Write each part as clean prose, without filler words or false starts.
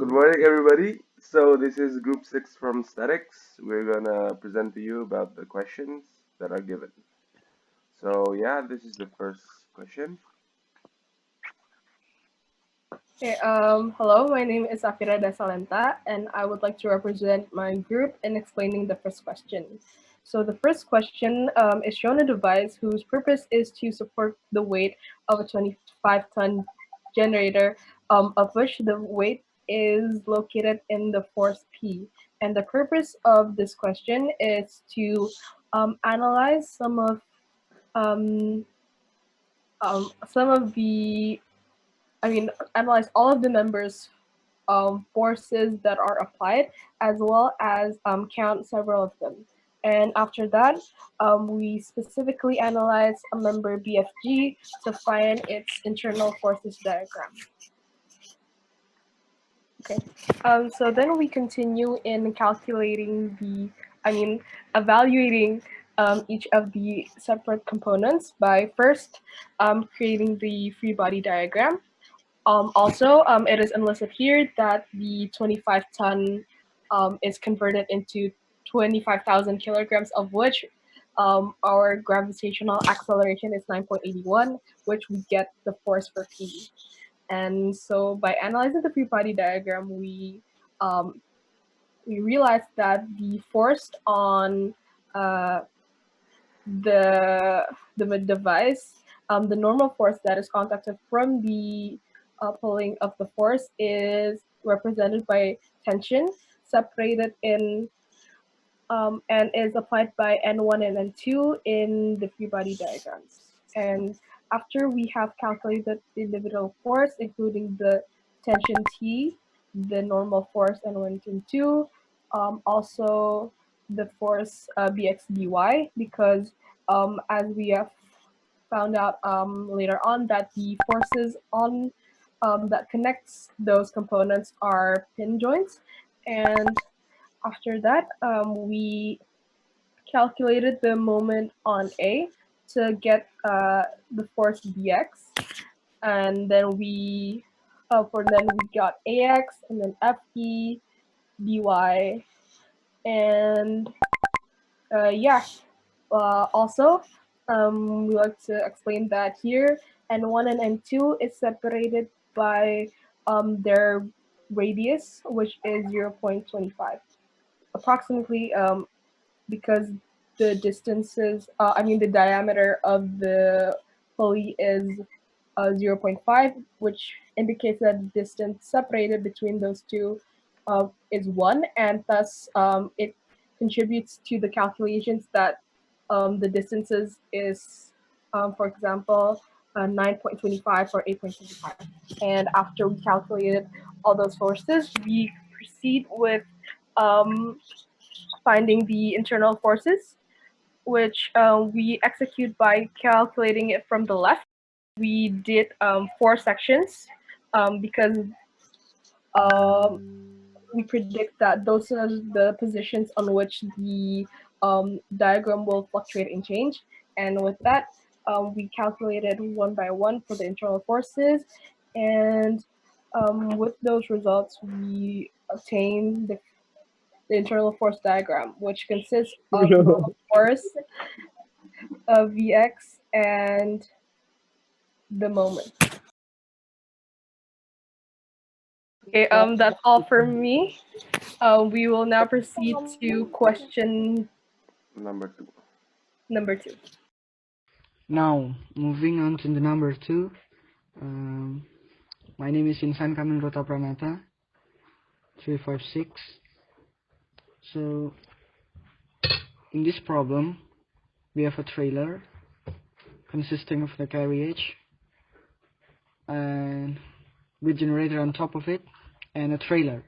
Good morning, everybody. So this is Group 6 from Statics. We're gonna present to you about the questions that are given. So yeah, this is the first question. Okay, hello, my name is Safira Dastalenta, and I would like to represent my group in explaining the first question. So the first question is shown a device whose purpose is to support the weight of a 25-ton generator, of which the weight is located in the force P. And the purpose of this question is to analyze um, some of the analyze all of the members forces that are applied, as well as count several of them. And after that, we specifically analyze a member BFG to find its internal forces diagram. Okay, so then we continue in calculating evaluating each of the separate components by first creating the free body diagram. It is enlisted here that the 25-ton is converted into 25,000 kilograms, of which our gravitational acceleration is 9.81, which we get the force for P. And so by analyzing the free body diagram, um, we realized that the force on uh, the device, the normal force that is contacted from the pulling of the force is represented by tension, separated in and is applied by N1 and N2 in the free body diagrams. And after we have calculated the individual force, including the tension T, the normal force N1 and N2, also the force Bx dy, because as we have found out later on that the forces on that connects those components are pin joints. And after that, we calculated the moment on A to get the force Bx, and then we got Ax, and then Fe dy, and also, we like to explain that here N1 and N2 is separated by their radius, which is 0.25, approximately, because the distances, the diameter of the pulley is 0.5, which indicates that the distance separated between those two is 1, and thus it contributes to the calculations that the distances is, for example, 9.25 or 8.25. And after we calculated all those forces, we proceed with um, finding the internal forces, which we execute by calculating it from the left. We did 4 sections because we predict that those are the positions on which the diagram will fluctuate and change. And with that, we calculated one by one for the internal forces. And with those results, we obtain the internal force diagram, which consists of normal force, Vx, and the moment. Okay, that's all for me. We will now proceed to question Number 2. number 2. Now, moving on to the number 2. My name is Insan Kamil Rota Pranata, 356. So, in this problem, we have a trailer consisting of the carriage and with generator on top of it and a trailer.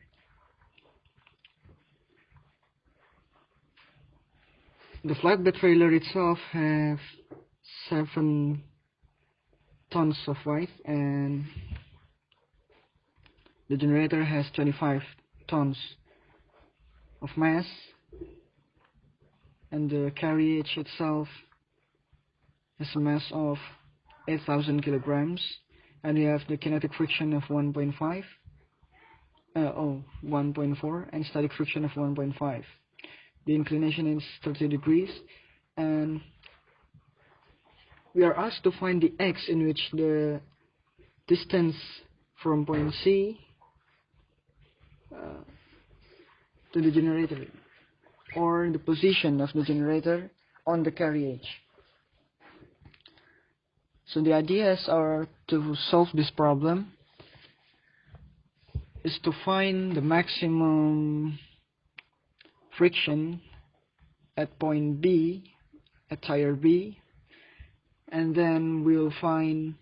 The flatbed trailer itself has 7 tons of weight and the generator has 25 tons of mass, and the carriage itself has a mass of 8,000 kilograms, and we have the kinetic friction of 1.5, 1.4 and static friction of 1.5. The inclination is 30 degrees, and we are asked to find the x in which the distance from point C to the generator, or the position of the generator on the carriage. So the ideas are to solve this problem is to find the maximum friction at point B, at tire B, and then we'll find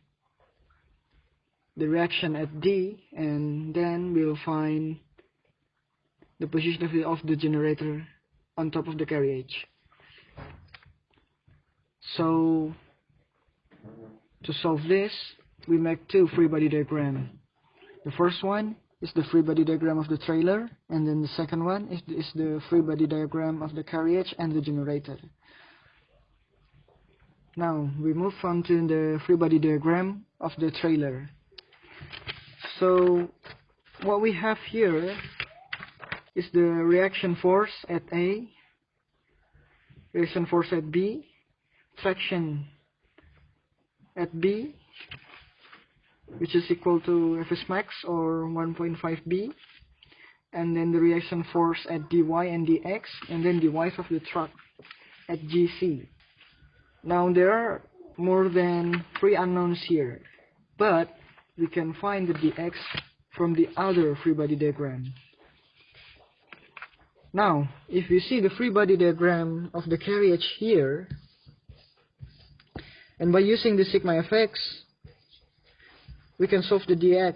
the reaction at D, and then we'll find the position of the generator on top of the carriage. So to solve this, we make two free body diagrams. The first one is the free body diagram of the trailer, and then the second one is the free body diagram of the carriage and the generator. Now we move on to the free body diagram of the trailer. So what we have here is the reaction force at A, reaction force at B, traction at B, which is equal to Fs max or 1.5 B, and then the reaction force at dy and dx, and then the width of the truck at GC. Now there are more than 3 unknowns here, but we can find the dx from the other free body diagram. Now, if you see the free body diagram of the carriage here, and by using the sigma fx, we can solve the dx,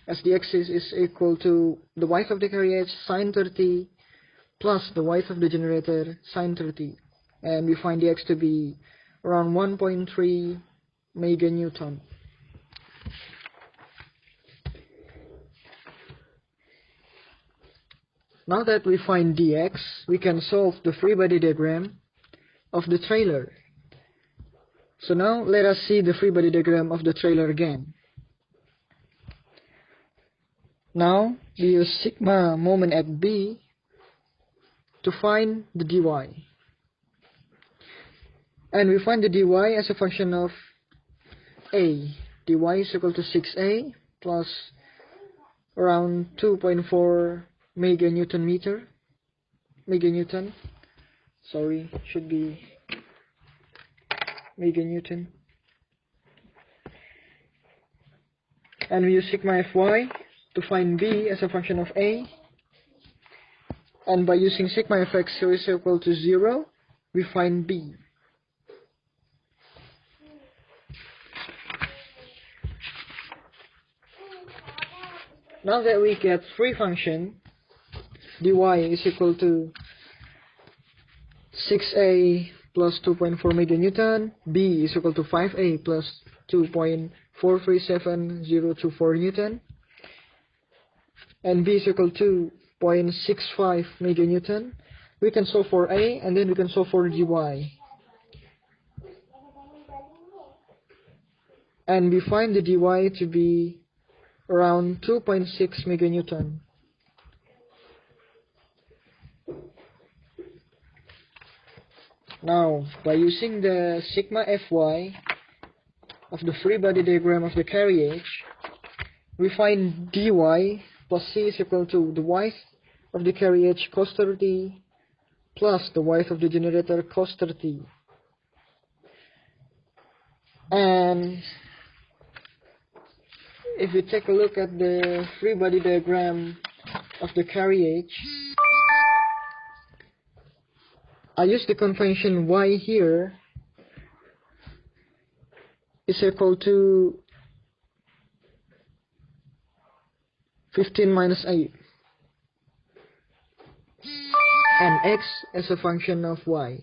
as dx is equal to the width of the carriage sine 30 plus the width of the generator sine 30, and we find dx to be around 1.3 meganewton. Now that we find dx, we can solve the free body diagram of the trailer. So now let us see the free body diagram of the trailer again. Now we use sigma moment at B to find the dy. And we find the dy as a function of A. dy is equal to 6A plus around 2.4 meganewton, sorry, should be meganewton. And we use sigma Fy to find B as a function of A, and by using sigma Fx is equal to 0, we find B. Now that we get free function, dy is equal to 6A plus 2.4 meganewton, B is equal to 5A plus 2.437024 newton, and B is equal to 0.65 meganewton. We can solve for A, and then we can solve for dy. And we find the dy to be around 2.6 meganewton. Now, by using the sigma Fy of the free body diagram of the carriage, we find dy plus C is equal to the width of the carriage cos 30 plus the width of the generator cos 30. And if we take a look at the free body diagram of the carriage, I use the convention y here is equal to 15 minus 8, and x as a function of y.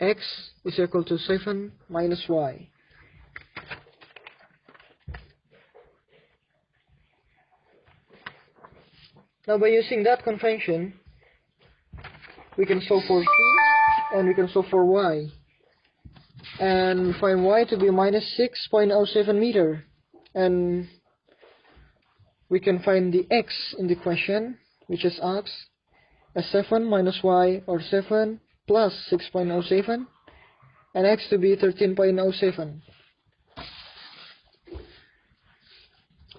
X is equal to 7 minus y. Now by using that convention, we can solve for c, and we can solve for y, and find y to be minus 6.07 meter, and we can find the x in the question, which is asked as 7 minus y, or 7 plus 6.07, and x to be 13.07,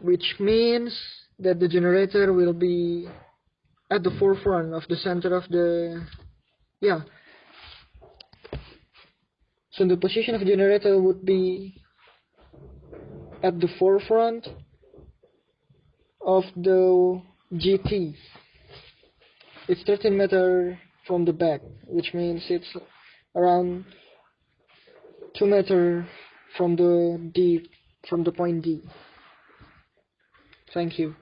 which means that the generator will be at the forefront of the center of the, so the position of the generator would be at the forefront of the GT. It's 13 meters from the back, which means it's around 2 meters from the point D. Thank you.